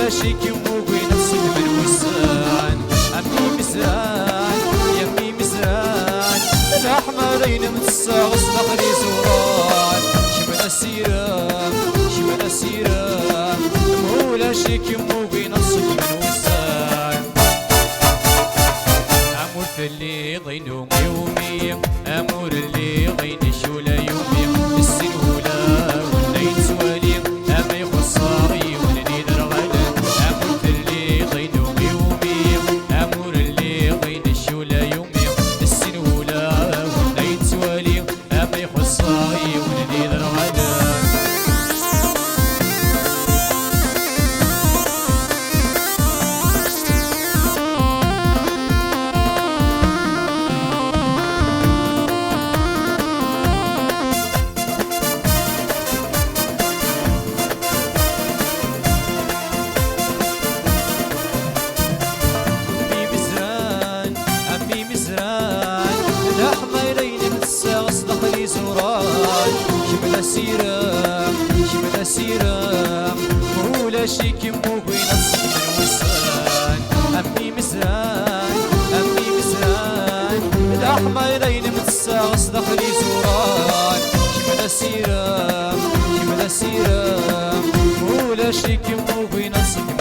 مولا شيك موقين الصيد من وسان أمي مزران يمي مزران الأحمرين متساغس داخلي زوران شمنا السيرام شمنا السيرام مولا شيك موقين الصيد من وسان أمور في اللي ضينو يومي أمور اللي ضين شولا يومي السنولا والليل سوالي أما يخصاري ونني درغلا أمور في اللي ضينو يومي أمور اللي ضين شولا يومي السنولا والليل سوالي أما يخصاري ونني درغلا سيرام شمنا سيرام مولا شيك موقين الصيد من وسان أمي مزران أمي مزران الأحمرين متساغس داخلي زوران شمنا سيرام شمنا سيرام مولا شيك موقين الصيد